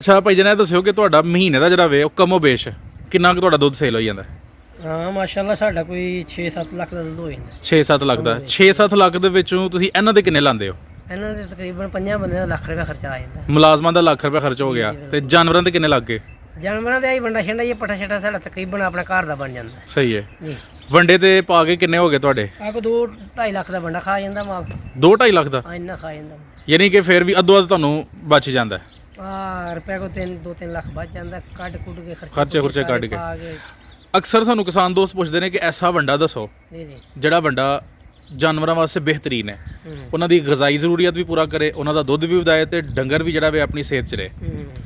ਅੱਛਾ ਭਾਈ ਜਨ, ਇਹ ਦੱਸਿਓ ਕਿ ਤੁਹਾਡਾ ਮਹੀਨੇ ਦਾ ਜਿਹੜਾ ਵੇ ਉਹ ਕਮੋ ਬੇਸ਼ ਕਿੰਨਾ ਕੁ ਤੁਹਾਡਾ ਦੁੱਧ ਸੇਲ ਹੋਈ ਜਾਂਦਾ? ਹਾਂ ਮਾਸ਼ਾਅੱਲਾ ਸਾਡਾ ਕੋਈ 6-7 ਲੱਖ ਦਾ ਦੁੱਧ ਹੋ ਜਾਂਦਾ। 6-7 ਲੱਖ ਦਾ? 6-7 ਲੱਖ ਦੇ ਵਿੱਚੋਂ ਤੁਸੀਂ ਇਹਨਾਂ ਦੇ ਕਿੰਨੇ ਲਾਉਂਦੇ ਹੋ? ਇਹਨਾਂ ਦੇ ਤਕਰੀਬਨ 5 ਬੰਦਿਆਂ ਦਾ ਲੱਖ ਰੁਪਏ ਖਰਚਾ ਆ ਜਾਂਦਾ। ਮੁਲਾਜ਼ਮਾਂ ਦਾ ਲੱਖ ਰੁਪਏ ਖਰਚ ਹੋ ਗਿਆ ਤੇ ਜਾਨਵਰਾਂ ਦੇ ਕਿੰਨੇ ਲੱਗ ਗਏ? ਜਾਨਵਰਾਂ ਦੇ ਆਈ ਵੰਡਾ ਛੰਡਾ ਇਹ ਪੱਠਾ ਛੱਟਾ ਸਾਡਾ ਤਕਰੀਬਨ ਆਪਣਾ ਘਰ ਦਾ ਬਣ ਜਾਂਦਾ। ਸਹੀ ਹੈ ਜੀ। ਵੰਡੇ ਤੇ ਪਾ ਕੇ ਕਿੰਨੇ ਹੋ ਗਏ ਤੁਹਾਡੇ? ਆ ਕੋ 2-2.5 ਲੱਖ ਦਾ ਵੰਡਾ ਖਾ ਜਾਂਦਾ ਮਾਲ। 2-2.5 ਲੱਖ ਦਾ? ਆ ਇੰਨਾ ਖਾ ਜਾਂਦਾ। ਯਾਨੀ ਕਿ ਫਿਰ ਵੀ ਅੱਧੋ ਅੱਧ ਤੁਹਾਨੂੰ ਬਚ ਜਾਂਦਾ ਹੈ? ਆ ਰੁਪਏ ਕੋ 2-3 ਲੱਖ ਬਚ ਜਾਂਦਾ, ਕੱਢ ਕੁੱਟ ਕੇ ਖਰਚੇ ਕੱਢ ਕੇ। ਅਕਸਰ ਸਾਨੂੰ ਕਿਸਾਨ ਦੋਸਤ ਪੁੱਛਦੇ ਨੇ ਕਿ ਐਸਾ ਵੰਡਾ ਦੱਸੋ ਜੀ ਜੀ ਜਿਹੜਾ ਵੰਡਾ ਜਾਨਵਰਾਂ ਵਾਸਤੇ ਬਿਹਤਰੀਨ ਹੈ, ਉਹਨਾਂ ਦੀ ਗ਼ਜ਼ਾਈ ਜ਼ਰੂਰੀਅਤ ਵੀ ਪੂਰਾ ਕਰੇ, ਉਹਨਾਂ ਦਾ ਦੁੱਧ ਵੀ ਵਧਾਏ ਤੇ ਡੰਗਰ ਵੀ ਜਿਹੜਾ ਵੇ ਆਪਣੀ ਸਿਹਤ 'ਚ ਰਹੇ।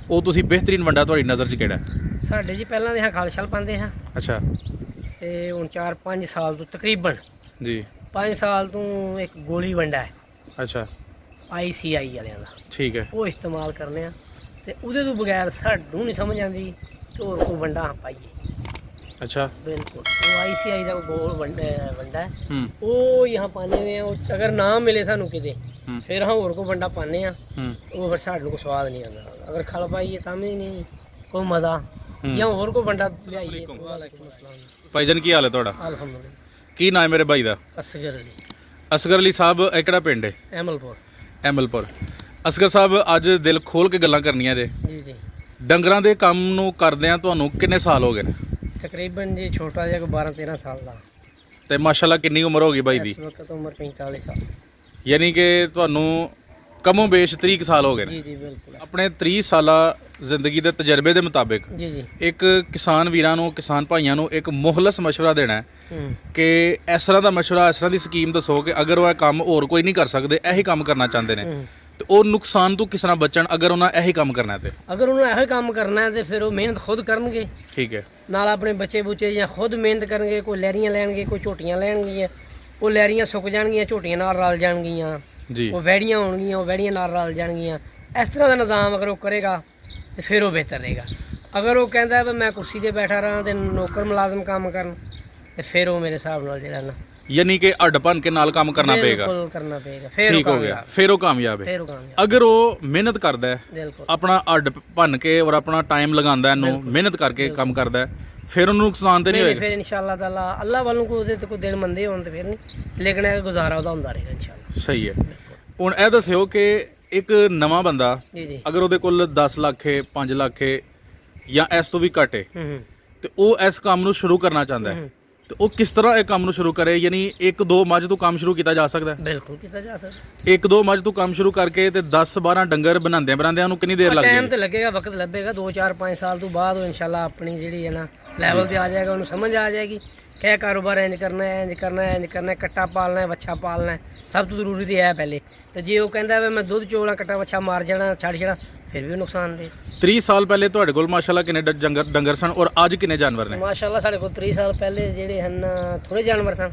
ਉਹ ਤੁਸੀਂ ਬਿਹਤਰੀਨ ਵੰਡਾ ਤੁਹਾਡੀ ਨਜ਼ਰ 'ਚ ਕਿਹੜਾ? ਸਾਡੇ ਜੀ ਪਹਿਲਾਂ ਦੇ ਹਾਂ ਖਲ ਛਲ ਪਾਉਂਦੇ ਹਾਂ। ਅੱਛਾ। ਤੇ ਹੁਣ 4-5 ਸਾਲ ਤੋਂ ਤਕਰੀਬਨ ਜੀ 5 ਸਾਲ ਤੋਂ ਇੱਕ ਗੋਲੀ ਵੰਡਾ ਹੈ ਅੱਛਾ ICI ਵਾਲਿਆਂ ਦਾ, ਠੀਕ ਹੈ। ਉਹ ਇਸਤੇਮਾਲ ਕਰਨੇ ਆ ਤੇ ਉਹਦੇ ਤੋਂ ਬਗੈਰ ਸਾਨੂੰ ਨਹੀਂ ਸਮਝ ਆਉਂਦੀ ਕਿ ਹੋਰ ਕੋਈ ਵੰਡਾ ਪਾਈਏ। अच्छा बिल्कुल वो ICI का गोल वंडा है वो यहाँ पाने में और अगर ना मिले सानू किते फिर हाँ और को वंडा पाने वो फिर सानू को स्वाद नहीं आता। अगर खल पाइए तब भी नहीं कोई मजा या और को वंडा लियाइए। भाईजान की हाल है तुहाडा? अल्हम्दुलिल्लाह। की नाम है मेरे भाई दा? असगर अली। असगर अली साहब ਇਹ ਕਿਹੜਾ ਪਿੰਡ ਹੈ? ਐਮਲਪੁਰ। ਅਸਗਰ ਸਾਹਿਬ ਅੱਜ ਦਿਲ ਖੋਲ ਕੇ ਗੱਲਾਂ ਕਰਨੀਆਂ ਜੇ। ਜੀ ਜੀ। ਡੰਗਰਾਂ ਦੇ ਕੰਮ ਨੂੰ ਕਰਦਿਆਂ ਤੁਹਾਨੂੰ ਕਿੰਨੇ ਸਾਲ ਹੋ ਗਏ ਨੇ? तकरीबन जी छोटा जिहा को 12-13 साल का। ਤੇ ਮਾਸ਼ਾਅੱਲਾ ਕਿੰਨੀ ਉਮਰ ਹੋ ਗਈ ਬਾਈ ਦੀ? इस वक्त उम्र 45 साल। ਯਾਨੀ ਕਿ ਤੁਹਾਨੂੰ ਕਮੋ ਬੇਸ਼ 30 ਸਾਲ ਹੋ ਗਏ ਨੇ। जी जी बिल्कुल। ਆਪਣੇ 30 ਸਾਲਾ ਜ਼ਿੰਦਗੀ ਦੇ ਤਜਰਬੇ ਦੇ ਮੁਤਾਬਿਕ जी जी ਇੱਕ ਕਿਸਾਨ ਵੀਰਾਂ ਨੂੰ, ਕਿਸਾਨ ਭਾਈਆਂ ਨੂੰ ਇੱਕ ਮੁਖਲਸ ਮਸ਼ਵਰਾ ਦੇਣਾ ਹੈ ਕਿ ਇਸ ਤਰ੍ਹਾਂ ਦਾ ਮਸ਼ਵਰਾ, ਇਸ ਤਰ੍ਹਾਂ ਦੀ ਸਕੀਮ ਦੱਸੋ ਕਿ ਅਗਰ ਉਹ ਇਹ ਕੰਮ ਹੋਰ ਕੋਈ ਨਹੀਂ ਕਰ ਸਕਦੇ, ਇਹੀ ਕੰਮ ਕਰਨਾ ਚਾਹੁੰਦੇ ਨੇ ਤੇ ਉਹ ਨੁਕਸਾਨ ਤੋਂ ਕਿਸ ਤਰ੍ਹਾਂ ਬਚਣ ਅਗਰ ਉਹਨਾਂ ਇਹੀ ਕੰਮ ਕਰਨਾ ਹੈ ਤੇ? अगर उन्होंने ਇਹੋ ਕੰਮ ਕਰਨਾ ਹੈ ਤੇ ਫਿਰ ਉਹ ਮਿਹਨਤ ਖੁਦ ਕਰਨਗੇ। ਠੀਕ ਹੈ। ਨਾਲ ਆਪਣੇ ਬੱਚੇ ਬੁੱਚੇ ਜਾਂ ਖੁਦ ਮਿਹਨਤ ਕਰਨਗੇ। ਕੋਈ ਲਹਿਰੀਆਂ ਲੈਣਗੇ, ਕੋਈ ਝੋਟੀਆਂ ਲੈਣਗੀਆਂ। ਉਹ ਲਹਿਰੀਆਂ ਸੁੱਕ ਜਾਣਗੀਆਂ, ਝੋਟੀਆਂ ਨਾਲ ਰਲ ਜਾਣਗੀਆਂ। ਜੀ। ਉਹ ਵੈੜੀਆਂ ਹੋਣਗੀਆਂ, ਉਹ ਵੈੜੀਆਂ ਨਾਲ ਰਲ ਜਾਣਗੀਆਂ। ਇਸ ਤਰ੍ਹਾਂ ਦਾ ਨਿਜ਼ਾਮ ਅਗਰ ਉਹ ਕਰੇਗਾ ਤੇ ਫਿਰ ਉਹ ਬਿਹਤਰ ਰਹੇਗਾ। ਅਗਰ ਉਹ ਕਹਿੰਦਾ ਵੀ ਮੈਂ ਕੁਰਸੀ ਤੇ ਬੈਠਾ ਰਹਾਂ ਤੇ ਨੌਕਰ ਮੁਲਾਜ਼ਮ ਕੰਮ ਕਰਨ ਤੇ ਫਿਰ ਉਹ ਮੇਰੇ ਹਿਸਾਬ ਨਾਲ ਜਿਹੜਾ ਨਾ ਯਾਨੀ ਕਿ ਅੱਡ ਭੰਨ ਕੇ ਨਾਲ ਕੰਮ ਕਰਨਾ ਪਏਗਾ। ਬਿਲਕੁਲ ਕਰਨਾ ਪਏਗਾ। ਫਿਰ ਠੀਕ ਹੋ ਗਿਆ, ਫਿਰ ਉਹ ਕਾਮਯਾਬ ਹੈ। ਫਿਰ ਉਹ ਕਾਮਯਾਬ। ਅਗਰ ਉਹ ਮਿਹਨਤ ਕਰਦਾ ਹੈ, ਬਿਲਕੁਲ ਆਪਣਾ ਅੱਡ ਭੰਨ ਕੇ ਔਰ ਆਪਣਾ ਟਾਈਮ ਲਗਾਉਂਦਾ ਇਹਨੂੰ, ਮਿਹਨਤ ਕਰਕੇ ਕੰਮ ਕਰਦਾ ਹੈ, ਫਿਰ ਉਹਨੂੰ ਨੁਕਸਾਨ ਤੇ ਨਹੀਂ ਹੋਏਗਾ? ਫਿਰ ਇਨਸ਼ਾਅੱਲਾ ਤਾਲਾ ਅੱਲਾਹ ਵੱਲੋਂ ਕੋਈ ਉਹਦੇ ਤੇ ਕੋਈ ਦਿਨ ਮੰਦੇ ਹੋਣ ਤੇ ਫਿਰ ਨਹੀਂ, ਲੇਕਿਨ ਇਹ ਗੁਜ਼ਾਰਾ ਉਹਦਾ ਹੁੰਦਾ ਰਹੇਗਾ ਇਨਸ਼ਾਅੱਲਾ। ਸਹੀ ਹੈ। ਹੁਣ ਇਹ ਦੱਸਿਓ ਕਿ ਇੱਕ ਨਵਾਂ ਬੰਦਾ ਜੀ ਜੀ ਅਗਰ ਉਹਦੇ ਕੋਲ 10 ਲੱਖ ਹੈ, 5 ਲੱਖ ਹੈ ਜਾਂ ਇਸ ਤੋਂ ਵੀ ਘੱਟ ਹੈ ਤੇ ਉਹ ਇਸ ਕੰਮ ਨੂੰ ਸ਼ੁਰੂ ਕਰਨਾ ਚਾਹੁੰਦਾ ਹੈ ਤੇ ਉਹ ਕਿਸ ਤਰ੍ਹਾਂ ਇਹ ਕੰਮ ਨੂੰ ਸ਼ੁਰੂ ਕਰੇ? ਯਾਨੀ 1-2 ਮੱਝ ਤੋਂ ਕੰਮ ਸ਼ੁਰੂ ਕੀਤਾ ਜਾ ਸਕਦਾ ਹੈ? ਬਿਲਕੁਲ ਕੀਤਾ ਜਾ ਸਕਦਾ। 1-2 ਮੱਝ ਤੋਂ ਕੰਮ ਸ਼ੁਰੂ ਕਰਕੇ ਤੇ 10-12 ਡੰਗਰ ਬਣਾਉਂਦਿਆਂ ਉਹਨੂੰ ਕਿੰਨੀ ਦੇਰ ਲੱਗਦੀ ਹੈ? ਟਾਈਮ ਤੇ ਲੱਗੇਗਾ, ਵਕਤ ਲੱਗੇਗਾ। 2-4-5 ਸਾਲ ਤੋਂ ਬਾਅਦ ਉਹ ਇਨਸ਼ਾਅੱਲਾ ਆਪਣੀ ਜਿਹੜੀ ਹੈ ਨਾ ਲੈਵਲ ਤੇ ਆ ਜਾਏਗਾ। ਉਹਨੂੰ ਸਮਝ ਆ ਜਾਏਗੀ ਕਿ ਇਹ ਕਾਰੋਬਾਰ ਇੰਜ ਕਰਨਾ ਹੈ, ਇੰਜ ਕਰਨਾ ਹੈ, ਇੰਜ ਕਰਨਾ ਹੈ। ਕੱਟਾ ਪਾਲਣਾ ਹੈ, ਵੱਛਾ ਪਾਲਣਾ ਹੈ, ਸਭ ਤੋਂ ਜ਼ਰੂਰੀ ਤੇ ਹੈ ਪਹਿਲੇ। ਤੇ ਜੇ ਉਹ ਕਹਿੰਦਾ ਵੀ ਮੈਂ ਦੁੱਧ ਚੋਲਾਂ, ਕੱਟਾ ਵੱਛਾ ਮਾਰ ਜਾਣਾ, ਛੱਡ ਜਾਣਾ, ਫਿਰ ਵੀ ਨੁਕਸਾਨ ਦੇ। 30 ਸਾਲ ਪਹਿਲੇ ਤੁਹਾਡੇ ਕੋਲ ਮਾਸ਼ਾਅੱਲਾ ਕਿੰਨੇ ਡੰਗਰ ਸਨ ਔਰ ਅੱਜ ਕਿੰਨੇ ਜਾਨਵਰ ਨੇ? ਮਾਸ਼ਾਅੱਲਾ ਸਾਡੇ ਕੋਲ 30 ਸਾਲ ਪਹਿਲੇ ਜਿਹੜੇ ਹਨ ਥੋੜੇ ਜਾਨਵਰ ਸਨ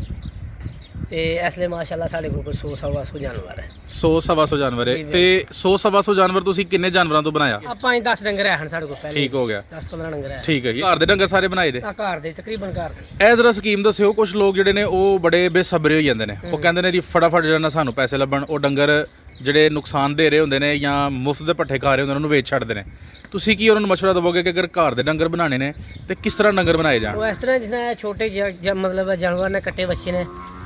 ਤੇ ਇਸ ਲਈ ਮਾਸ਼ਾਅੱਲਾ ਸਾਡੇ ਕੋਲ 100-125 ਜਾਨਵਰ ਹੈ। 100-125 ਜਾਨਵਰ ਹੈ ਤੇ 100-125 ਜਾਨਵਰ ਤੁਸੀਂ ਕਿੰਨੇ ਜਾਨਵਰਾਂ ਤੋਂ ਬਣਾਇਆ? ਆਪਾਂ 10 ਡੰਗਰ ਹਨ ਸਾਡੇ ਕੋਲ ਪਹਿਲੇ। ਠੀਕ ਹੋ ਗਿਆ। 10-15 ਡੰਗਰ ਹੈ। ਠੀਕ ਹੈ ਜੀ। ਘਰ ਦੇ ਡੰਗਰ ਸਾਰੇ ਬਣਾਏ ਦੇ? ਘਰ ਦੇ ਤਕਰੀਬਨ ਘਰ ਦੇ। ਇਹ ਜ਼ਰਾ ਸਕੀਮ ਦੱਸਿਓ। ਕੁਝ ਲੋਕ ਜਿਹੜੇ ਨੇ ਉਹ ਬੜੇ ਬੇਸਬਰੇ ਹੋ ਜਾਂਦੇ ਨੇ, ਉਹ ਕਹਿੰਦੇ ਨੇ ਜੀ ਫਟਾਫਟ ਜਿਹੜਾ ਨਾ ਸਾਨੂੰ ਪੈਸੇ ਲੱਭਣ, ਉਹ ਡੰਗਰ ਜਿਹੜੇ ਨੁਕਸਾਨ ਦੇ ਰਹੇ ਹੁੰਦੇ ਨੇ ਜਾਂ ਮੁਫਤ ਦੇ ਪੱਠੇ ਖਾ ਰਹੇ ਹੁੰਦੇ ਨੇ ਉਹਨੂੰ ਵੇਚ ਛੱਡਦੇ ਨੇ। ਤੁਸੀਂ ਕੀ ਉਹਨਾਂ ਨੂੰ ਮਸ਼ਵਰਾ ਦੇਵੋਗੇ ਕਿ ਅਗਰ ਘਰ ਦੇ ਡੰਗਰ ਬਣਾਉਣੇ ਨੇ ਤੇ ਕਿਸ ਤਰ੍ਹਾਂ ਡੰਗਰ ਬਣਾਏ ਜਾਣ? ਉਹ ਇਸ ਤਰ੍ਹਾਂ ਜਿਸ ਤਰ੍ਹਾਂ ਛੋਟੇ ਮਤਲਬ ਜਾਨਵਰ ਨੇ, ਕੱਟੇ ਬੱਚੇ ਨੇ,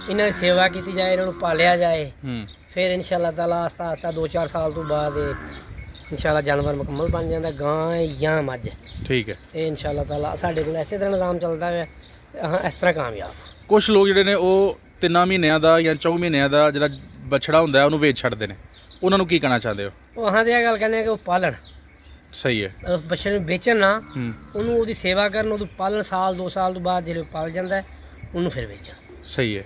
ਇਹਨਾਂ ਦੀ ਸੇਵਾ ਕੀਤੀ ਜਾਏ, ਇਹਨਾਂ ਨੂੰ ਪਾਲਿਆ ਜਾਏ। ਫਿਰ ਇਨਸ਼ਾਅੱਲਾ ਤਾਲਾ ਆਸਤਾ ਆਸਤਾ 2-4 ਸਾਲ ਤੋਂ ਬਾਅਦ ਇਨਸ਼ਾਅੱਲਾ ਜਾਨਵਰ ਮੁਕੰਮਲ ਬਣ ਜਾਂਦਾ, ਗਾਂ ਜਾਂ ਮੱਝ। ਠੀਕ ਹੈ। ਇਹ ਇਨਸ਼ਾਅੱਲਾ ਤਾਲਾ ਸਾਡੇ ਕੋਲ ਇਸੇ ਤਰ੍ਹਾਂ ਨਿਜ਼ਾਮ ਚੱਲਦਾ ਹੈ। ਹਾਂ ਇਸ ਤਰ੍ਹਾਂ ਕਾਮਯਾਬ। ਕੁਝ ਲੋਕ ਜਿਹੜੇ ਨੇ ਉਹ 3 ਮਹੀਨਿਆਂ ਦਾ ਜਾਂ 4 ਮਹੀਨਿਆਂ ਦਾ ਜਿਹੜਾ ਬਛੜਾ ਹੁੰਦਾ ਉਹਨੂੰ ਵੇਚ ਛੱਡਦੇ ਨੇ, ਉਹਨਾਂ ਨੂੰ ਕੀ ਕਹਿਣਾ ਚਾਹੁੰਦੇ ਹੋ? ਉਹ ਹਾਂ ਤੇ ਇਹ ਗੱਲ ਕਹਿੰਦੇ ਆ ਕਿ ਉਹ ਪਾਲਣ। ਸਹੀ ਹੈ। ਉਸ ਬੱਚੇ ਨੂੰ ਵੇਚਣ ਨਾ, ਉਹਨੂੰ ਉਹਦੀ ਸੇਵਾ ਕਰਨ, ਉਹਨੂੰ ਪਾਲਣ। ਸਾਲ 2 ਸਾਲ ਤੋਂ ਬਾਅਦ ਜਿਹੜੇ ਪਾਲ ਜਾਂਦਾ ਉਹਨੂੰ ਫਿਰ ਵੇਚਣ। ਸਹੀ ਹੈ।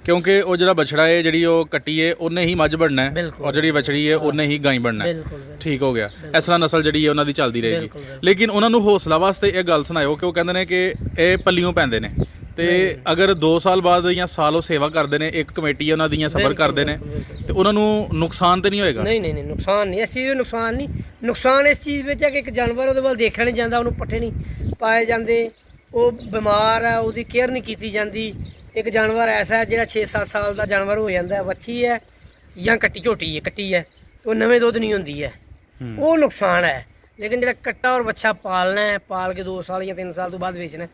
ਕਿਉਂਕਿ ਉਹ ਜਿਹੜਾ ਬਛੜਾ ਹੈ, ਜਿਹੜੀ ਉਹ ਕੱਟੀ ਹੈ, ਉਹਨੇ ਹੀ ਮੱਝ ਬਣਨਾ ਹੈ ਔਰ ਜਿਹੜੀ ਬਛੜੀ ਹੈ ਉਹਨੇ ਹੀ ਗਾਂ ਬਣਨਾ ਹੈ। ਠੀਕ ਹੋ ਗਿਆ। ਇਸ ਤਰ੍ਹਾਂ ਨਸਲ ਜਿਹੜੀ ਹੈ ਉਹਨਾਂ ਦੀ ਚੱਲਦੀ ਰਹੇਗੀ। ਲੇਕਿਨ ਉਹਨਾਂ ਨੂੰ ਹੌਸਲਾ ਵਾਸਤੇ ਇਹ ਗੱਲ ਸੁਣਾਇਓ ਕਿ ਉਹ ਕਹਿੰਦੇ ਨੇ ਕਿ ਇਹ ਪੱਲੀਓਂ ਪੈਂਦੇ ਨੇ ਤੇ ਅਗਰ 2 ਸਾਲ ਬਾਅਦ ਜਾਂ ਸਾਲ ਉਹ ਸੇਵਾ ਕਰਦੇ ਨੇ, ਇੱਕ ਕਮੇਟੀ ਉਹਨਾਂ ਦੀਆਂ ਸਬਰ ਕਰਦੇ ਨੇ ਤੇ ਉਹਨਾਂ ਨੂੰ ਨੁਕਸਾਨ ਤੇ ਨਹੀਂ ਹੋਏਗਾ? ਨਹੀਂ ਨੁਕਸਾਨ ਨਹੀਂ। ਇਸ ਚੀਜ਼ ਵਿੱਚ ਨੁਕਸਾਨ ਨਹੀਂ। ਨੁਕਸਾਨ ਇਸ ਚੀਜ਼ ਵਿੱਚ ਹੈ ਕਿ ਇੱਕ ਜਾਨਵਰ ਉਹਦੇ ਵੱਲ ਦੇਖਿਆ ਨਹੀਂ ਜਾਂਦਾ, ਉਹਨੂੰ ਪੱਠੇ ਨਹੀਂ ਪਾਏ ਜਾਂਦੇ, ਉਹ ਬਿਮਾਰ ਹੈ, ਉਹਦੀ ਕੇਅਰ ਨਹੀਂ ਕੀਤੀ ਜਾਂਦੀ। ਇੱਕ ਜਾਨਵਰ ਐਸਾ ਹੈ ਜਿਹੜਾ 6-7 ਸਾਲ ਦਾ ਜਾਨਵਰ ਹੋ ਜਾਂਦਾ, ਵੱਛੀ ਹੈ ਜਾਂ ਕੱਟੀ ਝੋਟੀ ਹੈ, ਕੱਟੀ ਹੈ, ਉਹ ਨਵੇਂ ਦੁੱਧ ਨਹੀਂ ਹੁੰਦੀ ਹੈ, ਉਹ ਨੁਕਸਾਨ ਹੈ। लेकिन ਜਿਹੜਾ ਕੱਟਾ ਔਰ ਬੱਚਾ ਪਾਲਣਾ ਹੈ, ਪਾਲ ਕੇ 2 ਸਾਲ ਜਾਂ 3 ਸਾਲ ਤੋਂ ਬਾਅਦ ਵੇਚਣਾ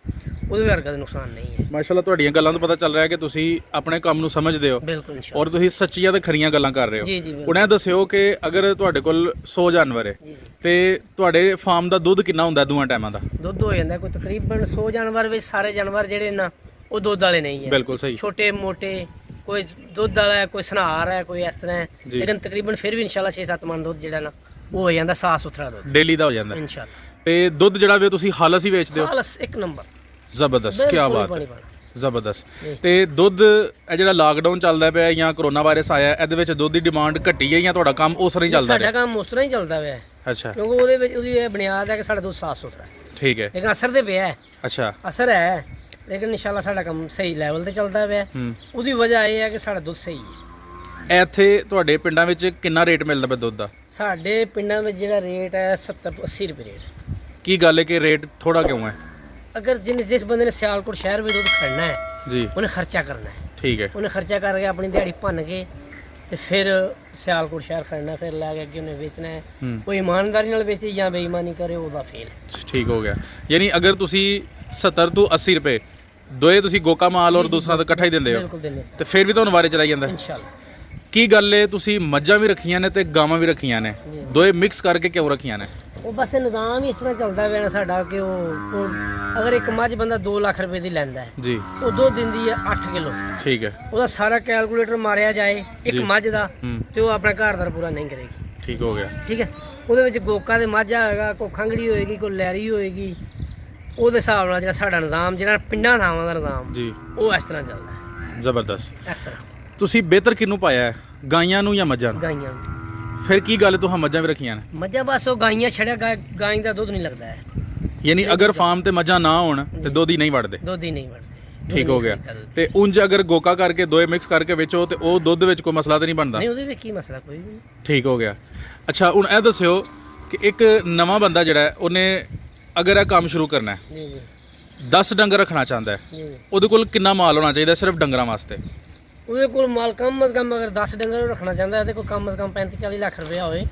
ਉਹਦੇ ਵਰਗਾ ਦਾ ਨੁਕਸਾਨ ਨਹੀਂ ਹੈ। ਮਾਸ਼ਾਅੱਲਾ ਤੁਹਾਡੀਆਂ ਗੱਲਾਂ ਤੋਂ ਪਤਾ ਚੱਲ ਰਿਹਾ ਕਿ ਤੁਸੀਂ ਆਪਣੇ ਕੰਮ ਨੂੰ ਸਮਝਦੇ ਹੋ ਬਿਲਕੁਲ ਇਨਸ਼ਾਅੱਲਾ। ਔਰ ਤੁਸੀਂ ਸੱਚੀਆਂ ਤੇ ਖਰੀਆਂ ਗੱਲਾਂ ਕਰ ਰਹੇ ਹੋ। ਜੀ ਜੀ ਬਿਲਕੁਲ। ਹੁਣ ਇਹ ਦੱਸਿਓ ਕਿ ਅਗਰ ਤੁਹਾਡੇ ਕੋਲ 100 ਜਾਨਵਰ ਹੈ ਜੀ ਜੀ। ਤੇ ਤੁਹਾਡੇ ਫਾਰਮ ਦਾ ਦੁੱਧ ਕਿੰਨਾ ਹੁੰਦਾ ਦੋਵਾਂ ਟਾਈਮਾਂ ਦਾ? ਦੁੱਧ ਹੋ ਜਾਂਦਾ ਕੋਈ ਤਕਰੀਬਨ 100 ਜਾਨਵਰ ਵਿੱਚ ਸਾਰੇ ਜਾਨਵਰ ਜਿਹੜੇ ਨਾ ਉਹ ਦੁੱਧ ਵਾਲੇ ਨਹੀਂ ਹੈ। ਬਿਲਕੁਲ ਸਹੀ। ਛੋਟੇ ਮੋਟੇ ਕੋਈ ਦੁੱਧ ਵਾਲਾ ਹੈ, ਕੋਈ ਸਨਾਰ ਹੈ, ਕੋਈ ਇਸ ਤਰ੍ਹਾਂ ਹੈ, ਜੀ। ਲੇਕਿਨ ਤਕਰੀਬਨ ਫਿਰ ਵੀ ਇਨਸ਼ਾਅੱਲਾ 6-7 ਮਣ ਦੁੱਧ ਜਿਹੜਾ ਨਾ ਉਹ ਹੋ ਜਾਂਦਾ ਸਾਫ ਸੁਥਰਾ ਦੁੱਧ ਡੇਲੀ ਦਾ ਹੋ ਜਾਂਦਾ ਇਨਸ਼ਾਅੱਲਾ। ਤੇ ਦੁੱਧ ਜਿਹੜਾ ਵੀ ਤੁਸੀਂ ਹਾਲਸ ਹੀ ਵੇਚਦੇ ਹੋ? ਖਾਲਸ ਇੱਕ ਨੰਬਰ ਜ਼ਬਰਦਸਤ, ਕੀ ਬਾਤ ਪਾਣੀ ਹੈ, ਪਾਣਾ। ਜ਼ਬਰਦਸਤ। ਤੇ ਦੁੱਧ ਇਹ ਜਿਹੜਾ ਲਾਕਡਾਊਨ ਚੱਲਦਾ ਪਿਆ ਜਾਂ ਕਰੋਨਾ ਵਾਇਰਸ ਆਇਆ, ਇਹਦੇ ਵਿੱਚ ਦੁੱਧ ਦੀ ਡਿਮਾਂਡ ਘਟੀ ਹੈ ਜਾਂ ਤੁਹਾਡਾ ਕੰਮ ਉਸ ਤਰ੍ਹਾਂ ਹੀ ਚੱਲਦਾ ਸਾਡਾ ਰਿਹਾ? ਕੰਮ ਉਸ ਤਰ੍ਹਾਂ ਹੀ ਚੱਲਦਾ ਪਿਆ ਹੈ, ਅੱਛਾ ਕਿਉਂਕਿ ਉਹਦੇ ਵਿੱਚ ਉਹਦੀ ਇਹ ਬੁਨਿਆਦ ਹੈ ਕਿ ਸਾਡਾ ਦੁੱਧ ਸਾਫ ਸੁਥਰਾ ਹੈ, ਠੀਕ ਹੈ। ਲੇਕਿਨ ਅਸਰ ਤੇ ਪਿਆ ਹੈ, ਅੱਛਾ ਅਸਰ ਹੈ, ਲੇਕਿਨ ਇਨਸ਼ਾਅੱਲਾ ਸਾਡਾ ਕੰਮ ਸਹੀ ਲੈਵਲ ਤੇ ਚੱਲਦਾ ਪਿਆ। ਉਹਦੀ ਵਜ੍ਹਾ ਇਹ ਹੈ ਕਿ ਸਾਡਾ ਦੁੱਧ ਸਹੀ ਹੈ। ਇੱਥੇ ਤੁਹਾਡੇ ਪਿੰਡਾਂ ਵਿੱਚ ਕਿੰਨਾ ਰੇਟ ਮਿਲਦਾ ਪਿਆ ਦੁੱਧ ਦਾ? ਸਾਡੇ ਪਿੰਡਾਂ ਵਿੱਚ ਜਿਹੜਾ ਰੇਟ ਹੈ 70 ਤੋਂ 80 ਰੁਪਏ ਰੇਟ। ਕੀ ਗੱਲ ਹੈ ਕਿ ਰੇਟ ਥੋੜਾ ਕਿਉਂ ਹੈ? ਅਗਰ ਜਿਸ ਬੰਦੇ ਨੇ ਸਿਆਲਕੋਟ ਸ਼ਹਿਰ ਵਿੱਚ ਦੁੱਧ ਖੜਨਾ ਹੈ ਜੀ ਉਹਨੇ ਖਰਚਾ ਕਰਨਾ ਹੈ, ਠੀਕ ਹੈ। ਉਹਨੇ ਖਰਚਾ ਕਰਕੇ ਆਪਣੀ ਦਿਹਾੜੀ ਭੰਨ ਕੇ ਤੇ ਫਿਰ ਸਿਆਲਕੋਟ ਸ਼ਹਿਰ ਖੜਨਾ, ਫਿਰ ਲੈ ਕੇ ਅੱਗੇ ਉਹਨੇ ਵੇਚਣਾ ਹੈ। ਕੋਈ ਇਮਾਨਦਾਰੀ ਨਾਲ ਵੇਚੇ ਜਾਂ ਬੇਈਮਾਨੀ ਕਰੇ ਉਹਦਾ ਫੇਲ ਹੈ। ਠੀਕ ਹੋ ਗਿਆ। ਯਾਨੀ ਅਗਰ ਤੁਸੀਂ 70 ਤੋਂ 80 ਰੁਪਏ ਦੋਏ ਤੁਸੀਂ ਗੋਕਾ ਮਾਲ ਔਰ ਦੂਸਰਾ ਤਾਂ ਇਕੱਠਾ ਹੀ ਦਿੰਦੇ ਹੋ ਬਿਲਕੁਲ ਦਿੰਦੇ ਤੇ ਫਿਰ ਵੀ ਤੁਹਾਨੂੰ ਵਾਰੇ ਚਲਾਈ ਜਾਂਦਾ? ਇਨਸ਼ਾਅੱਲਾ। ਕੀ ਗੱਲ ਏ ਤੁਸੀਂ ਮੱਝਾਂ ਵੀ ਰੱਖੀਆਂ ਨੇ ਤੇ ਗਾਵਾਂ ਵੀ ਰੱਖੀਆਂ ਨੇ, ਦੋਏ ਮਿਕਸ ਕਰਕੇ ਕਿਉਂ ਰੱਖੀਆਂ ਨੇ? ਉਹ ਬਸ ਨਿਜ਼ਾਮ ਹੀ ਇਸ ਤਰ੍ਹਾਂ ਚੱਲਦਾ ਪਿਆ ਨਾ ਸਾਡਾ ਕਿ ਉਹ ਅਗਰ ਇੱਕ ਮੱਝ ਬੰਦਾ 2 ਲੱਖ ਰੁਪਏ ਦੀ ਲੈਂਦਾ ਹੈ ਜੀ, ਉਹ ਦੁੱਧ ਦਿੰਦੀ ਹੈ 8 ਕਿਲੋ। ਠੀਕ ਹੈ, ਉਹਦਾ ਸਾਰਾ ਕੈਲਕੂਲੇਟਰ ਮਾਰਿਆ ਜਾਏ ਇੱਕ ਜੀ। ਮੱਝ ਦਾ ਹੂੰ, ਤੇ ਉਹ ਆਪਣਾ ਘਰ-ਦਰ ਪੂਰਾ ਨਹੀਂ ਕਰੇਗੀ। ਠੀਕ ਹੋ ਗਿਆ। ਠੀਕ ਹੈ, ਉਹਦੇ ਵਿੱਚ ਗੋਕਾ ਤੇ ਮਾਝਾ ਹੋਏਗਾ, ਕੋਈ ਖੰਗੜੀ ਹੋਏਗੀ, ਕੋਈ ਲੈਰੀ ਹੋਏਗੀ, ਉਹਦੇ ਹਿਸਾਬ ਨਾਲ ਜਿਹੜਾ ਸਾਡਾ ਨਿਜ਼ਾਮ ਜਿਹੜਾ ਪਿੰਡਾਂ ਥਾਵਾਂ ਦਾ ਨਿਜ਼ਾਮ ਜੀ, ਉਹ ਇਸ ਤਰ੍ਹਾਂ ਚੱਲਦਾ ਹੈ। ਜ਼ਬਰਦਸਤ। ਇਸ ਤਰ੍ਹਾਂ ਤੁਸੀਂ ਬਿਹਤਰ ਕਿਹਨੂੰ ਪਾਇਆ ਹੈ, ਗਾਈਆਂ ਨੂੰ ਜਾਂ ਮੱਝਾਂ ਨੂੰ? ਗਾਈਆਂ ਫਿਰ ਕੀ ਗੱਲ ਤੁਹਾਂ ਮੱਝਾਂ ਵੀ ਰੱਖੀਆਂ ਨੇ? ਮੱਝਾਂ ਬਸ ਉਹ ਗਾਈਆਂ ਛੜਿਆ ਗਾਂ ਦਾ ਦੁੱਧ ਨਹੀਂ ਲੱਗਦਾ ਹੈ, ਯਾਨੀ ਅਗਰ ਫਾਰਮ ਤੇ ਮੱਝਾਂ ਨਾ ਹੋਣ ਤੇ ਦੁੱਧ ਹੀ ਨਹੀਂ ਵੜਦੇ? ਦੁੱਧ ਹੀ ਨਹੀਂ ਵੜਦੇ। ਠੀਕ ਹੋ ਗਿਆ। ਤੇ ਉਂਝ ਅਗਰ ਗੋਕਾ ਕਰਕੇ ਦੋਏ ਮਿਕਸ ਕਰਕੇ ਵੇਚੋ ਤੇ ਉਹ ਦੁੱਧ ਵਿੱਚ ਕੋਈ ਮਸਲਾ ਤਾਂ ਨਹੀਂ ਬਣਦਾ? ਨਹੀਂ, ਉਹਦੇ ਵਿੱਚ ਕੀ ਮਸਲਾ ਕੋਈ ਵੀ ਨਹੀਂ। ਠੀਕ ਹੋ ਗਿਆ। ਅੱਛਾ ਹੁਣ ਇਹ ਦੱਸਿਓ ਕਿ ਇੱਕ ਨਵਾਂ ਬੰਦਾ ਜਿਹੜਾ ਹੈ ਉਹਨੇ ਅਗਰ ਇਹ ਕੰਮ ਸ਼ੁਰੂ ਕਰਨਾ ਹੈ, ਜੀ ਜੀ 10 ਡੰਗਰ ਰੱਖਣਾ ਚਾਹੁੰਦਾ ਹੈ, ਜੀ ਜੀ। ਉਹਦੇ ਕੋਲ ਕਿੰਨਾ ਮਾਲ ਹੋਣਾ ਚਾਹੀਦਾ ਸਿਰਫ ਡੰਗਰਾਂ ਵਾਸਤੇ? ਉਹਦੇ ਕੋਲ ਮਾਲ ਕਮ ਅਜ਼ ਕਮ ਅਗਰ 10 ਡੰਗਰ ਰੱਖਣਾ ਚਾਹੁੰਦਾ ਹੈ ਤੇ ਕੋਈ ਕਮ ਅਜ਼ ਕਮ 35-40 ਲੱਖ ਰੁਪਇਆ ਹੋਵੇ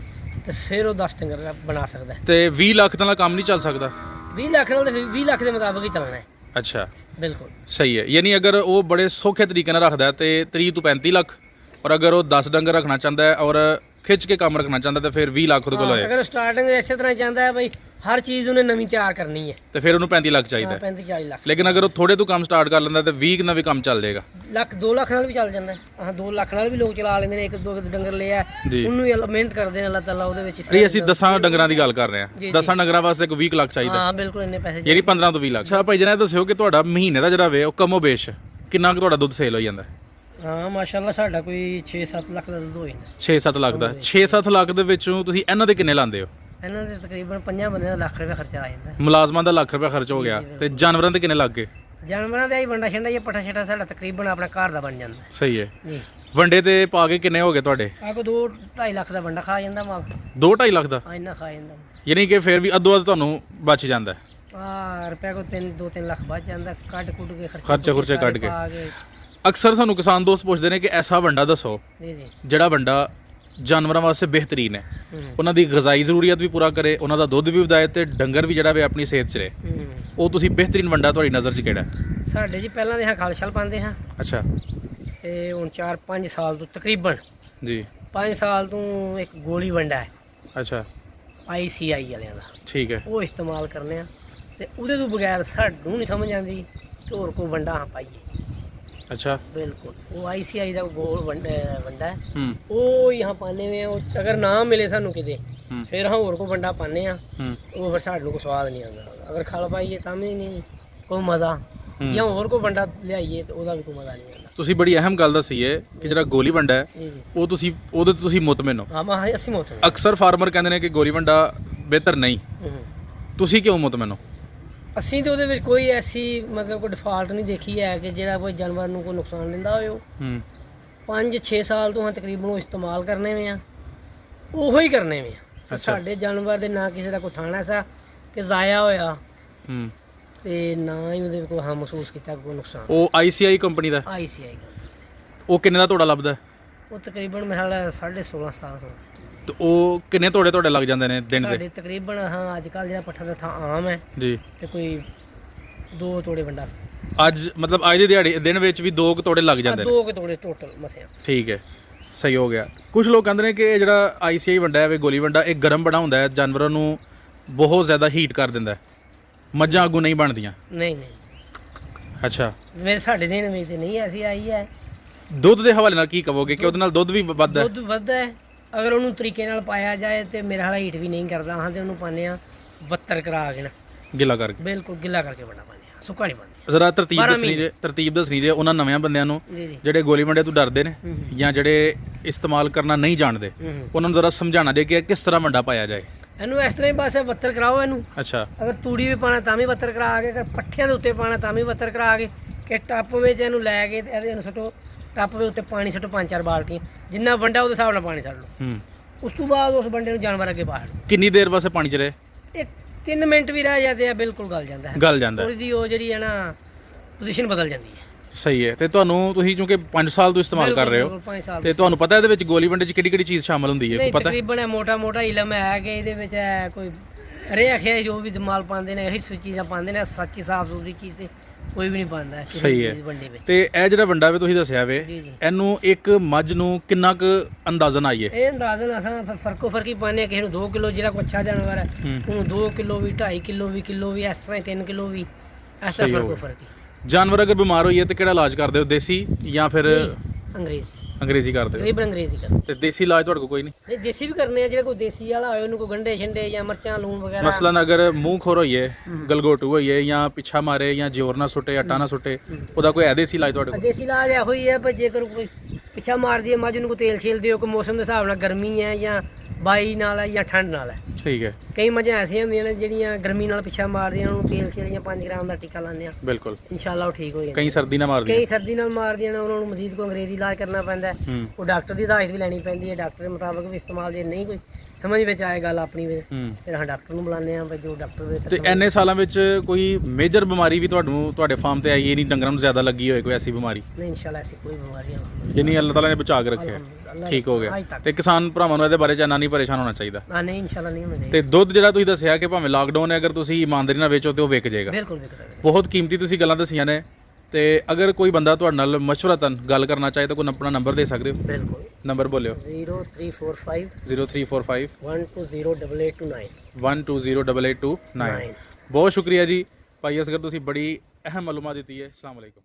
ਤੇ ਫਿਰ ਉਹ 10 ਡੰਗਰ ਦਾ ਬਣਾ ਸਕਦਾ ਹੈ। ਤੇ 20 ਲੱਖ ਨਾਲ ਕੰਮ ਨਹੀਂ ਚੱਲ ਸਕਦਾ? 20 ਲੱਖ ਨਾਲ ਤੇ 20 ਲੱਖ ਦੇ ਮੁਤਾਬਕ ਹੀ ਚੱਲਣਾ ਹੈ। ਅੱਛਾ, ਬਿਲਕੁਲ ਸਹੀ ਹੈ। ਯਾਨੀ ਅਗਰ ਉਹ ਬੜੇ ਸੌਖੇ ਤਰੀਕੇ ਨਾਲ ਰੱਖਦਾ ਹੈ ਤੇ 30 ਤੋਂ 35 ਲੱਖ, ਔਰ ਅਗਰ ਉਹ 10 ਡੰਗਰ ਰੱਖਣਾ ਚਾਹੁੰਦਾ ਹੈ ਔਰ ਖਿੱਚ ਕੇ ਕੰਮ ਰੱਖਣਾ ਚਾਹੁੰਦਾ ਤਾਂ ਫਿਰ 20 ਲੱਖ ਉਹਦੇ ਕੋਲ ਹੋਏ, ਅਗਰ ਸਟਾਰਟਿੰਗ ਇਸੇ ਤਰ੍ਹਾਂ ਚਾਹੁੰਦਾ ਹੈ ਬਈ ਹਰ ਚੀਜ਼ ਉਹਨੇ ਨਵੀਂ ਤਿਆਰ ਕਰਨੀ ਹੈ ਤੇ ਫਿਰ ਉਹਨੂੰ 35 ਲੱਖ ਚਾਹੀਦਾ ਹੈ। 35-40 ਲੱਖ। ਲੇਕਿਨ ਅਗਰ ਉਹ ਥੋੜੇ ਤੋਂ ਕੰਮ ਸਟਾਰਟ ਕਰ ਲੈਂਦਾ ਤੇ 20 ਨਾਲ ਵੀ ਕੰਮ ਚੱਲ ਜਾਏਗਾ। 2 ਲੱਖ ਨਾਲ ਵੀ ਚੱਲ ਜਾਂਦਾ ਹੈ। 2 ਲੱਖ ਨਾਲ ਵੀ ਲੋਕ ਚਲਾ ਲੈਂਦੇ ਨੇ। 1-2 ਡੰਗਰ ਲਿਆ ਜੀ। ਉਹਨੂੰ ਹੀ ਮਿਹਨਤ ਕਰਦੇ ਨੇ, ਅੱਲਾਹ ਤਾਲਾ ਉਹਦੇ ਵਿੱਚ ਨਹੀਂ, ਅਸੀਂ 10 ਡੰਗਰਾਂ ਦੀ ਗੱਲ ਕਰ ਰਹੇ ਹਾਂ। 10 ਡੰਗਰਾਂ ਵਾਸਤੇ ਕੋਈ 20 ਲੱਖ ਚਾਹੀਦਾ, ਹਾਂ ਬਿਲਕੁਲ ਇੰਨੇ ਪੈਸੇ ਜਿਹੜੀ 15 ਤੋਂ 20 ਲੱਖ। ਅੱਛਾ ਭਾਈ ਜਨਾਬ ਦੱਸਿਓ ਕਿ ਤੁਹਾਡਾ ਮਹੀਨੇ ਦਾ ਜਿਹੜਾ ਵੇ ਉਹ ਕਮੋ ਬੇਸ਼ ਕਿੰਨਾ ਕੁ ਤੁਹਾਡਾ ਦੁੱਧ ਸੇਲ ਹੋ ਜਾਂਦਾ? ਹਾਂ ਮਾਸ਼ਾਅੱਲਾ ਸਾਡਾ ਕੋਈ 6-7 ਲੱਖ ਦਾ ਦੁੱਧ ਹੋ ਜਾਂਦਾ। 6-7 ਲੱਖ ਦਾ? 6-7 ਲੱਖ ਦੇ ਵਿੱਚੋਂ ਤੁਸੀਂ ਇਹਨਾਂ ਦੇ ਕਿੰਨੇ ਲਾਉਂਦੇ ਹੋ? ਇਹਨਾਂ ਦੇ ਤਕਰੀਬਨ 5 ਬੰਦਿਆਂ ਦਾ ਲੱਖ ਰੁਪਏ ਖਰਚਾ ਆ ਜਾਂਦਾ। ਮੁਲਾਜ਼ਮਾਂ ਦਾ ਲੱਖ ਰੁਪਏ ਖਰਚ ਹੋ ਗਿਆ ਤੇ ਜਾਨਵਰਾਂ ਦੇ ਕਿੰਨੇ ਲੱਗ ਗਏ? ਜਾਨਵਰਾਂ ਦਾ ਹੀ ਵੰਡਾ ਛੰਡਾ ਇਹ ਪੱਠਾ ਛੱਟਾ ਸਾਡਾ ਤਕਰੀਬਨ ਆਪਣਾ ਘਰ ਦਾ ਬਣ ਜਾਂਦਾ। ਸਹੀ ਹੈ। ਜੀ ਵੰਡੇ ਤੇ ਪਾ ਕੇ ਕਿੰਨੇ ਹੋ ਗਏ ਤੁਹਾਡੇ? ਆ ਕੋ 2-2.5 ਲੱਖ ਦਾ ਵੰਡਾ ਖਾ ਜਾਂਦਾ ਮਾਲ। 2-2.5 ਲੱਖ ਦਾ? ਆ ਇੰਨਾ ਖਾ ਜਾਂਦਾ। ਯਾਨੀ ਕਿ ਫਿਰ ਵੀ ਅੱਧੋ ਅੱਧ ਤੁਹਾਨੂੰ ਬਚ ਜਾਂਦਾ? ਆ ਰੁਪਏ ਕੋ 2-3 ਲੱਖ ਬਚ ਜਾਂਦਾ, ਕੱਢ ਕੁੱਟ ਕੇ ਖਰਚੇ ਕੱਢ ਕੇ। ਪਾ ਕੇ। ਅਕਸਰ ਸਾਨੂੰ ਕਿਸਾਨ ਦੋਸਤ ਪੁੱਛਦੇ ਨੇ ਕਿ ਐਸਾ ਵੰਡਾ ਦੱਸੋ ਜੀ ਜੀ ਜਿਹੜਾ ਵੰਡਾ ਜਾਨਵਰਾਂ ਵਾਸਤੇ ਬਿਹਤਰੀਨ ਹੈ, ਉਹਨਾਂ ਦੀ ਗ਼ਜ਼ਾਈ ਜ਼ਰੂਰੀਅਤ ਵੀ ਪੂਰਾ ਕਰੇ, ਉਹਨਾਂ ਦਾ ਦੁੱਧ ਵੀ ਵਧਾਏ ਤੇ ਡੰਗਰ ਵੀ ਜਿਹੜਾ ਵੀ ਆਪਣੀ ਸਿਹਤ 'ਚ ਰਹੇ। ਉਹ ਤੁਸੀਂ ਬਿਹਤਰੀਨ ਵੰਡਾ ਤੁਹਾਡੀ ਨਜ਼ਰ 'ਚ ਕਿਹੜਾ ਹੈ? ਸਾਡੇ ਜੀ ਪਹਿਲਾਂ ਦੇ ਹਾਂ ਖਲ ਛਲ ਪਾਉਂਦੇ ਹਾਂ ਅੱਛਾ ਤੇ ਹੁਣ 4-5 ਸਾਲ ਤੋਂ ਤਕਰੀਬਨ ਜੀ 5 ਸਾਲ ਤੋਂ ਇੱਕ ਗੋਲੀ ਵੰਡਾ ਹੈ ਅੱਛਾ ICI ਵਾਲਿਆਂ ਦਾ, ਠੀਕ ਹੈ ਉਹ ਇਸਤੇਮਾਲ ਕਰਨੇ ਆ ਤੇ ਉਹਦੇ ਤੋਂ ਬਗੈਰ ਸਾਨੂੰ ਨਹੀਂ ਸਮਝ ਆਉਂਦੀ ਕਿ ਹੋਰ ਕੋਈ ਵੰਡਾ ਹਾਂ ਪਾਈਏ। ਅੱਛਾ ਬਿਲਕੁਲ ਉਹ ICI ਦਾ ਗੋਲ ਵੰਡਾ ਹੈ, ਹੂੰ ਉਹ यहाँ पाने में ਉਹ ਅਗਰ ਨਾ ਮਿਲੇ ਸਾਨੂੰ ਕਿਤੇ ਫਿਰ ਹਾਂ ਹੋਰ ਕੋਈ ਵੰਡਾ ਪਾਣੇ ਆ, ਹੂੰ ਉਹ ਫਿਰ ਸਾਨੂੰ ਕੋਈ ਸਵਾਦ ਨਹੀਂ ਆਉਂਦਾ। ਅਗਰ ਖਲ ਪਾਈਏ ਤਾਂ ਵੀ ਨਹੀਂ ਕੋਈ ਮਜ਼ਾ, ਜਾਂ ਹੋਰ ਕੋਈ ਵੰਡਾ ਲਿਆਈਏ ਤੇ ਉਹਦਾ ਵੀ ਕੋਈ ਮਜ਼ਾ ਨਹੀਂ ਆਉਂਦਾ। ਤੁਸੀਂ ਬੜੀ ਅਹਿਮ ਗੱਲ ਦੱਸੀ ਹੈ ਕਿ ਜਿਹੜਾ ਗੋਲੀ ਵੰਡਾ ਹੈ ਜੀ ਜੀ ਉਹ ਤੁਸੀਂ ਉਹਦੇ ਤੋਂ ਤੁਸੀਂ ਮੁਤਮਿਨ ਹੋ। ਹਾਂ ਮੈਂ ਅਸੀਂ ਮੋਤ ਅਕਸਰ ਫਾਰਮਰ ਕਹਿੰਦੇ ਨੇ ਕਿ ਗੋਲੀ ਵੰਡਾ ਬਿਹਤਰ ਨਹੀਂ, ਤੁਸੀਂ ਕਿਉਂ ਮੁਤਮਿਨ ਹੋ? ਅਸੀਂ ਤੇ ਉਹਦੇ ਵਿੱਚ ਕੋਈ ਐਸੀ ਮਤਲਬ ਕੋਈ ਡਿਫਾਲਟ ਨਹੀਂ ਦੇਖੀ ਹੈ ਕਿ ਜਿਹੜਾ ਕੋਈ ਜਾਨਵਰ ਨੂੰ ਕੋਈ ਨੁਕਸਾਨ ਦਿੰਦਾ ਹੋਵੇ। ਉਹ 5-6 ਸਾਲ ਤੋਂ ਤਕਰੀਬਨ ਉਹ ਇਸਤੇਮਾਲ ਕਰਨੇ ਵੇ ਆ, ਉਹੋ ਹੀ ਕਰਨੇ ਵੇ ਆ। ਸਾਡੇ ਜਾਨਵਰ ਦੇ ਨਾ ਕਿਸੇ ਦਾ ਕੋਈ ਥਾਣਾ ਐਸਾ ਕਿ ਜ਼ਾਇਆ ਹੋਇਆ ਤੇ ਨਾ ਹੀ ਉਹਦੇ ਕੋਈ ਹਾਂ ਮਹਿਸੂਸ ਕੀਤਾ ਕੋਈ ਨੁਕਸਾਨ। ਉਹ ICI ਕੰਪਨੀ ਦਾ? ICI ਉਹ ਕਿੰਨੇ ਦਾ ਤੁਹਾਡਾ ਲੱਭਦਾ? ਉਹ ਤਕਰੀਬਨ ਮੇਰੇ ਖਿਆਲ 16.5-1700। ਤੇ ਉਹ ਕਿੰਨੇ ਤੋੜੇ ਤੁਹਾਡੇ ਲੱਗ ਜਾਂਦੇ ਨੇ ਦਿਨ ਦੇ? ਸਾਡੇ ਤਕਰੀਬਨ ਹਾਂ ਅੱਜ ਕੱਲ ਜਿਹੜਾ ਪੱਠਾ ਦਾ ਥਾਂ ਆਮ ਹੈ ਜੀ, ਤੇ ਕੋਈ 2 ਤੋੜੇ ਵੰਡਾ ਅੱਜ ਮਤਲਬ ਅੱਜ ਦੀ ਦਿਹਾੜੀ ਦਿਨ ਵਿੱਚ ਵੀ 2 ਤੋੜੇ ਲੱਗ ਜਾਂਦੇ ਨੇ? 2 ਤੋੜੇ ਟੋਟਲ ਮਸਿਆ। ਠੀਕ ਹੈ, ਸਹੀ ਹੋ ਗਿਆ। ਕੁਝ ਲੋਕ ਕਹਿੰਦੇ ਨੇ ਕਿ ਇਹ ਜਿਹੜਾ ICI ਵੰਡਾ ਹੈ ਵੇ ਗੋਲੀ ਵੰਡਾ, ਇਹ ਗਰਮ ਬੜਾ ਹੁੰਦਾ ਹੈ, ਜਾਨਵਰਾਂ ਨੂੰ ਬਹੁਤ ਜ਼ਿਆਦਾ ਹੀਟ ਕਰ ਦਿੰਦਾ ਹੈ, ਮੱਝਾਂ ਅੱਗੋਂ ਨਹੀਂ ਬਣਦੀਆਂ। ਨਹੀਂ ਨਹੀਂ, ਅੱਛਾ, ਮੇਰੇ ਸਾਡੇ ਦੇਣ ਵਿੱਚ ਤੇ ਨਹੀਂ ਐਸੀ ਆਈ ਹੈ। ਦੁੱਧ ਦੇ ਹਵਾਲੇ ਨਾਲ ਕੀ ਕਹੋਗੇ ਕਿ ਉਹਦੇ ਨਾਲ ਦੁੱਧ ਵੀ ਵੱਧਦਾ ਹੈ? ਦੁੱਧ ਵੱਧਦਾ ਹੈ ਅਗਰ ਉਹਨੂੰ ਤਰੀਕੇ ਨਾਲ ਪਾਇਆ ਜਾਏ ਤੇ ਮੇਰਾ ਹਾਲਾ ਹੀਟ ਵੀ ਨਹੀਂ ਕਰਦਾ। ਹਾਂ ਤੇ ਉਹਨੂੰ ਪਾਉਂਦੇ ਆ 72 ਕਰਾ ਕੇ ਨਾ, ਗਿੱਲਾ ਕਰਕੇ, ਬਿਲਕੁਲ ਗਿੱਲਾ ਕਰਕੇ ਵੱਡਾ ਪਾਉਂਦੇ ਆ, ਸੁੱਕਾ ਨਹੀਂ ਪਾਉਂਦੇ। ਜ਼ਰਾ ਤਰਤੀਬ ਦੱਸਣੀ ਜੇ ਉਹਨਾਂ ਨਵਿਆਂ ਬੰਦਿਆਂ ਨੂੰ ਜੀ ਜੀ। ਜਿਹੜੇ ਗੋਲੀ ਵੰਡੇ ਤੋਂ ਡਰਦੇ ਨੇ ਜਾਂ ਜਿਹੜੇ ਇਸਤੇਮਾਲ ਕਰਨਾ ਨਹੀਂ ਜਾਣਦੇ, ਉਹਨਾਂ ਨੂੰ ਜ਼ਰਾ ਸਮਝਾਉਣਾ ਦੇ ਕਿ ਕਿਸ ਤਰ੍ਹਾਂ ਵੰਡਾ ਪਾਇਆ ਜਾਏ। ਇਹਨੂੰ ਇਸ ਤਰ੍ਹਾਂ ਹੀ ਬਸ 72 ਕਰਾਓ ਇਹਨੂੰ। ਅੱਛਾ, ਅਗਰ ਤੂੜੀ ਵੀ ਪਾਣਾ ਤਾਂ ਵੀ 72 ਕਰਾ ਕੇ, ਅਗਰ ਪੱਠਿਆਂ ਦੇ ਉੱਤੇ ਪਾਣਾ ਤਾਂ ਵੀ 72 ਕਰਾ ਕੇ, ਕਿ ਟੱਪ ਵਿੱਚ ਇਹਨੂੰ ਲੈ ਕੇ ਤੇ ਇਹਦੇ ਨੂੰ ਸੁੱਟੋ, ਟੱਪ ਦੇ ਉੱਤੇ ਪਾਣੀ ਸੁੱਟੋ 5-4 ਬਾਲਟੀਆਂ, ਜਿੰਨਾ ਵੰਡਾ ਉਹਦੇ ਹਿਸਾਬ ਨਾਲ ਪਾਣੀ ਛੱਡ ਲਓ। ਉਸ ਤੋਂ ਬਾਅਦ ਉਸ ਵੰਡੇ ਨੂੰ ਜਾਨਵਰ ਅੱਗੇ ਪਾ ਲਓ। ਕਿੰਨੀ ਦੇਰ ਵਾਸਤੇ ਪਾਣੀ ਚ ਰਹੇ? 3 ਮਿੰਟ ਵੀ ਰਹਿ ਜਾਂਦੇ ਆ, ਬਿਲਕੁਲ ਗਲ ਜਾਂਦਾ ਹੈ। ਗਲ ਜਾਂਦਾ ਹੈ। ਉਹਦੀ ਉਹ ਜਿਹੜੀ ਹੈ ਨਾ ਪੋਜੀਸ਼ਨ ਬਦਲ ਜਾਂਦੀ ਹੈ। ਸਹੀ ਹੈ। ਤੇ ਤੁਹਾਨੂੰ ਤੁਸੀਂ ਕਿਉਂਕਿ 5 ਸਾਲ ਤੋਂ ਇਸਤੇਮਾਲ ਕਰ ਰਹੇ ਹੋ 5 ਸਾਲ ਤੇ ਤੁਹਾਨੂੰ ਪਤਾ ਇਹਦੇ ਵਿੱਚ ਗੋਲੀ ਵੰਡੇ ਚ ਕਿਹੜੀ ਕਿਹੜੀ ਚੀਜ਼ ਸ਼ਾਮਲ ਹੁੰਦੀ ਹੈ? ਨਹੀਂ, ਪਤਾ? ਤਕਰੀਬਨ ਮੋਟਾ ਇਲਮ ਹੈ ਕਿ ਇਹਦੇ ਵਿੱਚ ਹੈ ਕੋਈ ਰੇ ਅਖਿਆ ਜੋ ਵੀ ਜਮਾਲ ਪਾਉਂਦੇ ਨੇ ਇਹੀ ਚੀਜ਼ਾਂ ਪਾਉਂਦੇ ਨੇ, ਸੱਚੀ ਸਾਫ ਸੁਥਰੀ ਚੀਜ਼ ਤੇ ਕੋਈ ਵੀ ਨਹੀਂ ਪਾਉਂਦਾ ਹੈ ਸਹੀ ਹੈ। ਵੰਡੇ ਵਿੱਚ। ਤੇ ਇਹ ਜਿਹੜਾ ਵੰਡਾ ਵੇ ਤੁਸੀਂ ਦੱਸਿਆ ਵੇ, ਜੀ ਜੀ, ਇਹਨੂੰ ਇੱਕ ਮੱਝ ਨੂੰ ਕਿੰਨਾ ਕੁ ਅੰਦਾਜ਼ਨ ਆਈਏ? ਇਹ ਅੰਦਾਜ਼ਨ ਅਸਾਂ ਫਰਕੋ ਫਰਕੀ ਪਾਉਂਦੇ, ਕਿਸੇ ਨੂੰ 2 ਕਿਲੋ, ਜਿਹੜਾ ਕੋਈ ਅੱਛਾ ਜਾਨਵਰ ਹੈ ਉਹਨੂੰ 2 ਕਿਲੋ ਵੀ, 2.5 ਕਿਲੋ ਵੀ, ਕਿਲੋ ਵੀ, ਇਸ ਤਰ੍ਹਾਂ 3 ਕਿਲੋ ਵੀ, ਐਸਾ ਫਰਕੋ ਫਰਕੀ। ਜਾਨਵਰ ਅਗਰ ਬਿਮਾਰ ਹੋਈਏ ਤੇ ਕਿਹੜਾ ਇਲਾਜ ਕਰਦੇ ਹੋ? ਦੇਸੀ ਜਾਂ ਫਿਰ ਅੰਗਰੇਜ਼ੀ ਕਰਦੇ ਹੋ? ਤਕਰੀਬਨ ਅੰਗਰੇਜ਼ੀ ਕਰਦੇ। ਤੇ ਦੇਸੀ ਇਲਾਜ ਤੁਹਾਡੇ ਕੋਲ ਕੋਈ ਨਹੀਂ? ਨਹੀਂ, ਦੇਸੀ ਵੀ ਕਰਨੇ ਆ। ਜਿਹੜਾ ਕੋਈ ਦੇਸੀ ਵਾਲਾ ਹੋਏ ਉਹਨੂੰ ਕੋਈ ਗੰਢੇ ਛੰਡੇ ਜਾਂ ਮਿਰਚਾਂ ਲੂਣ ਵਗੈਰਾ। ਮਸਲਨ ਅਗਰ ਮੂੰਹ ਖੋਰ ਹੋਈਏ, ਗਲਗੋਟੂ ਹੋਈਏ ਜਾਂ ਪਿੱਛਾ ਮਾਰੇ ਜਾਂ ਜ਼ੋਰ ਨਾ ਸੁੱਟੇ, ਆਟਾ ਨਾ ਸੁੱਟੇ, ਉਹਦਾ ਕੋਈ ਹੈ ਦੇਸੀ ਇਲਾਜ ਤੁਹਾਡੇ ਕੋਲ? ਦੇਸੀ ਇਲਾਜ ਇਹੋ ਹੀ ਹੈ, ਪਰ ਜੇਕਰ ਕੋਈ ਪਿੱਛਾ ਮਾਰਦੀ ਹੈ ਮੱਝ ਨੂੰ, ਕੋਈ ਤੇਲ ਛੇਲ ਦਿਓ, ਕੋਈ ਮੌਸਮ ਦੇ ਹਿਸਾਬ ਨਾਲ ਗਰਮੀ ਹੈ ਜਾਂ ਬਾਈ ਨਾਲ ਹੈ ਜਾਂ ਠੰਡ ਨਾਲ ਹੈ। ਠੀਕ ਹੈ। ਕਈ ਮੱਝਾਂ ਐਸੀਆਂ ਹੁੰਦੀਆਂ ਨੇ ਜਿਹੜੀਆਂ ਗਰਮੀ ਨਾਲ ਪਿੱਛਾ ਮਾਰਦੀਆਂ, ਉਹਨੂੰ ਤੇਲ ਛੇਲ ਜਾਂ 5 ਗ੍ਰਾਮ ਦਾ ਟੀਕਾ ਲਾਉਂਦੇ ਆ, ਬਿਲਕੁਲ ਇਨਸ਼ਾਅੱਲਾ ਉਹ ਠੀਕ ਹੋ ਜਾਂਦੇ। ਕਈ ਸਰਦੀ ਨਾਲ ਮਾਰਦੀਆਂ, ਕਈ ਸਰਦੀ ਨਾਲ ਮਾਰਦੀਆਂ ਨੇ, ਉਹਨਾਂ ਨੂੰ ਮਜ਼ੀਦ ਕੋ ਅੰਗਰੇਜ਼ੀ ਇਲਾਜ ਕਰਨਾ ਪੈਂਦਾ ਹੈ। ਉਹ ਡਾਕਟਰ ਦੀ ਹਦਾਇਤ ਵੀ ਲੈਣੀ ਪੈਂਦੀ ਹੈ, ਡਾਕਟਰ ਦੇ ਮੁਤਾਬਕ ਵੀ ਇਸਤੇਮਾਲ। ਜੇ ਨਹੀਂ ਕੋਈ ਸਮਝ ਵਿੱਚ ਆਏ ਗੱਲ ਆਪਣੀ ਵਿੱਚ, ਫਿਰ ਹਾਂ ਡਾਕਟਰ ਨੂੰ ਬੁਲਾਉਂਦੇ ਆ, ਜੋ ਡਾਕਟਰ ਦੇ। ਤੇ ਇੰਨੇ ਸਾਲਾਂ ਵਿੱਚ ਕੋਈ ਮੇਜਰ ਬਿਮਾਰੀ ਵੀ ਤੁਹਾਡੇ ਫਾਰਮ ਤੇ ਆਈ ਹੈ ਨਹੀਂ? ਡੰਗਰਾਂ ਨੂੰ ਜ਼ਿਆਦਾ ਲੱਗੀ ਹੋਏ ਕੋਈ ਐਸੀ ਬਿਮਾਰੀ? ਨਹੀਂ, ਇਨਸ਼ਾਅੱਲਾ ਐਸੀ ਕੋਈ ਬਿਮਾਰੀ ਨਹੀਂ। ਜਿੰਨੀ ਅੱਲਾਹ ਤਾਲਾ ਨੇ ਬਚਾ ਕੇ ਰੱਖਿਆ, ਠੀਕ ਹੋ ਗਿਆ। ਤੇ ਕਿਸਾਨ ਭਰਾਵਾਂ ਨੂੰ ਇਹਦੇ ਬਾਰੇ ਚਾਨਣਾ ਨਹੀਂ ਪਰੇਸ਼ਾਨ ਹੋਣਾ ਚਾਹੀਦਾ। ਹਾਂ, ਨਹੀਂ, ਇਨਸ਼ਾਅੱਲਾ ਨਹੀਂ ਹੋਣਾ ਚਾਹੀਦਾ। ਤੇ ਦੁੱਧ ਜਿਹੜਾ ਤੁਸੀਂ ਦੱਸਿਆ ਕਿ ਭਾਵੇਂ ਲਾਕਡਾਊਨ ਹੈ, ਅਗਰ ਤੁਸੀਂ ਇਮਾਨਦਾਰੀ ਨਾਲ ਵੇਚੋ ਤੇ ਉਹ ਵਿਕ ਜਾਏਗਾ। ਬਿਲਕੁਲ ਵਿਕਦਾ। ਬਹੁਤ ਕੀਮਤੀ ਤੁਸੀਂ ਗੱਲਾਂ ਦੱਸੀਆਂ ਨੇ। ਤੇ ਅਗਰ ਕੋਈ ਬੰਦਾ ਤੁਹਾਡੇ ਨਾਲ ਮਸ਼ਵਰਤਨ ਗੱਲ ਕਰਨਾ ਚਾਹੇ ਤਾਂ ਕੋਈ ਆਪਣਾ ਨੰਬਰ ਦੇ ਸਕਦੇ ਹੋ? ਬਿਲਕੁਲ, ਨੰਬਰ ਬੋਲਿਓ। 0345 0345 120829 120829। ਬਹੁਤ ਸ਼ੁਕਰੀਆ ਜੀ ਭਾਈ ਅਸਗਰ, ਤੁਸੀਂ ਬੜੀ ਅਹਿਮ ਮਾਲੂਮਾਤ ਦਿੱਤੀ ਹੈ। ਅਸਲਾਮ ਵਾਲੇਕੁਮ।